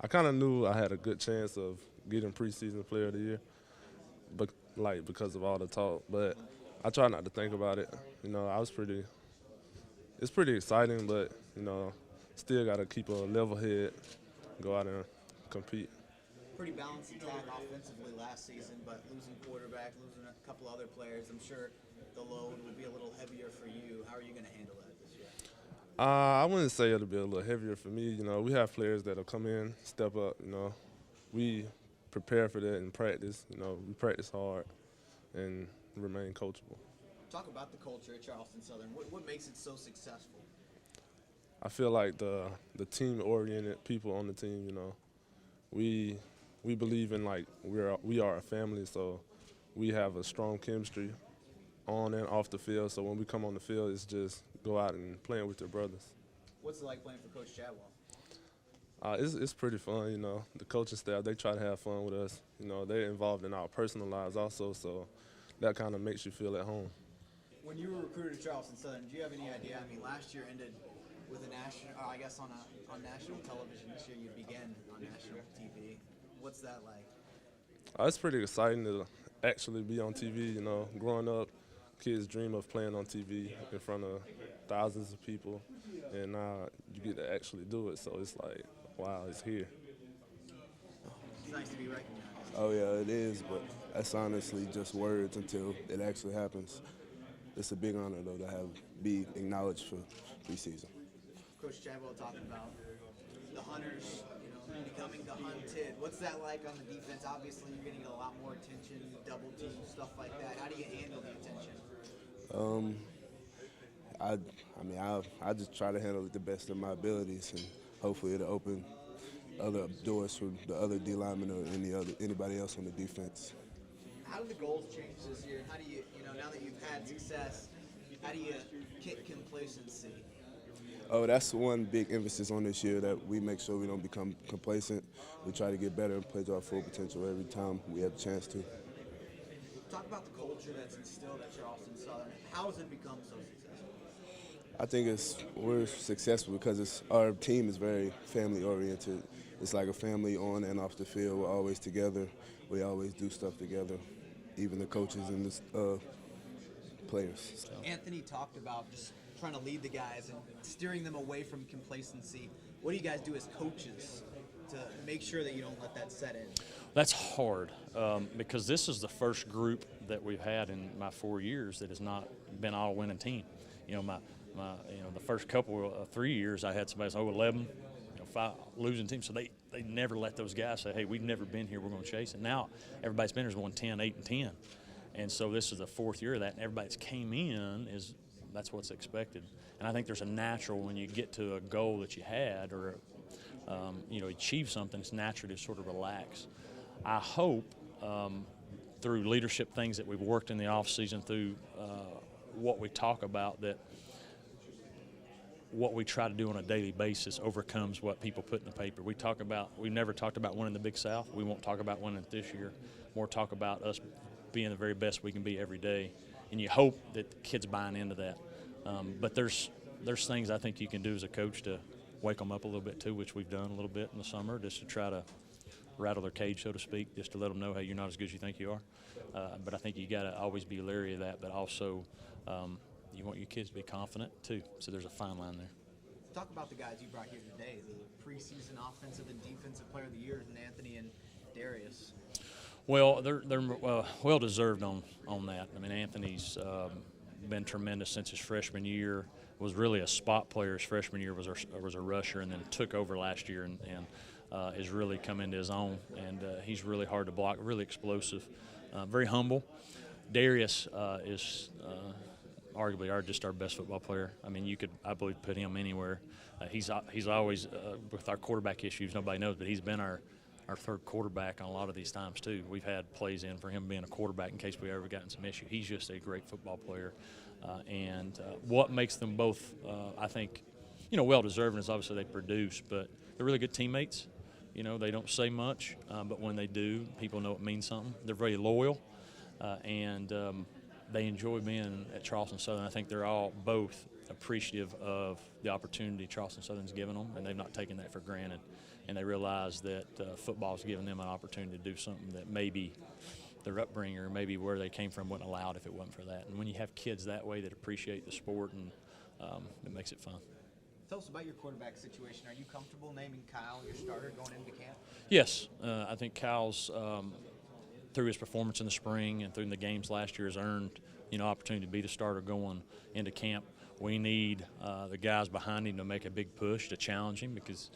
I kind of knew I had a good chance of getting preseason player of the year, but because of all the talk. But I try not to think about it. I was pretty. It's pretty exciting, but still got to keep a level head, go out and compete. Pretty balanced attack offensively last season, but losing quarterback, losing a couple other players, I'm sure the load will be a little heavier for you. How are you going to handle that this year? I wouldn't say it'll be a little heavier for me. We have players that'll come in, step up. We prepare for that in practice. We practice hard and remain coachable. Talk about the culture at Charleston Southern. What makes it so successful? I feel like the team-oriented people on the team. We we believe in like we are a family, so we have a strong chemistry on and off the field. So when we come on the field, it's just go out and playing with your brothers. What's it like playing for Coach Chadwell? It's pretty fun, The coaching staff, they try to have fun with us. They're involved in our personal lives also, so that kind of makes you feel at home. When you were recruited to Charleston Southern, do you have any idea? I mean, last year ended with a national, I guess on national television. This year you began on national TV. What's that like? It's pretty exciting to actually be on TV. Growing up, kids dream of playing on TV in front of thousands of people, and now you get to actually do it. So it's like, wow, it's here. It's nice to be recognized. Oh yeah, it is, but that's honestly just words until it actually happens. It's a big honor though to be acknowledged for preseason. Coach Chadwell talking about the hunters, becoming the hunted. What's that like on the defense? Obviously, you're getting a lot more attention, double team, stuff like that. How do you handle the attention? I just try to handle it the best of my abilities, and hopefully it'll open other doors for the other D linemen or anybody else on the defense. How do the goals change this year? How do you, now that you've had success, how do you kick complacency? Oh, that's one big emphasis on this year, that we make sure we don't become complacent. We try to get better and play to our full potential every time we have a chance to. Talk about the culture that's instilled at Charleston Southern. How has it become so successful? I think we're successful because our team is very family oriented. It's like a family on and off the field. We're always together. We always do stuff together, even the coaches and the players. So. Anthony talked about just trying to lead the guys and steering them away from complacency. What do you guys do as coaches to make sure that you don't let that set in? That's hard because this is the first group that we've had in my 4 years that has not been all winning team. The first couple of 3 years I had somebody say 11, 5 losing teams, so they never let those guys say, hey, we've never been here, we're going to chase it. Now everybody's been here has won 10, 8, and 10. And so this is the fourth year of that, and everybody that's came in that's what's expected. And I think there's a natural, when you get to a goal that you had or achieve something, it's natural to sort of relax. I hope through leadership things that we've worked in the off season, through what we talk about, that what we try to do on a daily basis overcomes what people put in the paper. We've never talked about winning the Big South. We won't talk about winning it this year. More talk about us being the very best we can be every day. And you hope that the kids buying into that. But there's things I think you can do as a coach to wake them up a little bit too, which we've done a little bit in the summer, just to try to rattle their cage, so to speak, just to let them know, hey, you're not as good as you think you are. But I think you got to always be leery of that, but also you want your kids to be confident too. So there's a fine line there. Talk about the guys you brought here today, the preseason offensive and defensive player of the year, and Anthony and Darius. Well, they're well deserved on that. I mean, Anthony's been tremendous since his freshman year. Was really a spot player his freshman year. Was a rusher, and then took over last year and has really come into his own. And he's really hard to block, really explosive, very humble. Darius is arguably our best football player. I mean, you could, I believe, put him anywhere. He's always with our quarterback issues. Nobody knows, but he's been our third quarterback on a lot of these times too. We've had plays in for him being a quarterback in case we ever gotten some issue. He's just a great football player, and what makes them both, I think, well-deserving is obviously they produce, but they're really good teammates. They don't say much, but when they do, people know it means something. They're very loyal, and they enjoy being at Charleston Southern. I think they're all both appreciative of the opportunity Charleston Southern's given them, and they've not taken that for granted. And they realize that football's given them an opportunity to do something that maybe their upbringer, maybe where they came from, wouldn't allow it if it wasn't for that. And when you have kids that way that appreciate the sport, and it makes it fun. Tell us about your quarterback situation. Are you comfortable naming Kyle your starter going into camp? Yes, I think Kyle's through his performance in the spring and through the games last year has earned opportunity to be the starter going into camp. We need the guys behind him to make a big push to challenge him because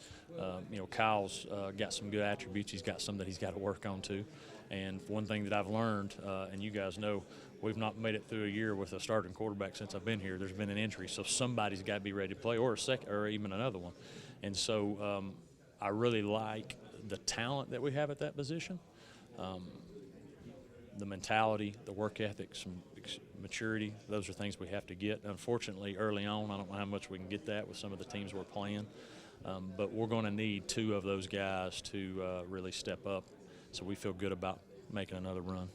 Kyle's got some good attributes. He's got some that he's got to work on too. And one thing that I've learned, and you guys know, we've not made it through a year with a starting quarterback since I've been here. There's been an injury, so somebody's got to be ready to play, or a second, or even another one. And so I really like the talent that we have at that position, the mentality, the work ethic, some maturity. Those are things we have to get. Unfortunately, early on, I don't know how much we can get that with some of the teams we're playing, but we're going to need two of those guys to really step up. So we feel good about making another run.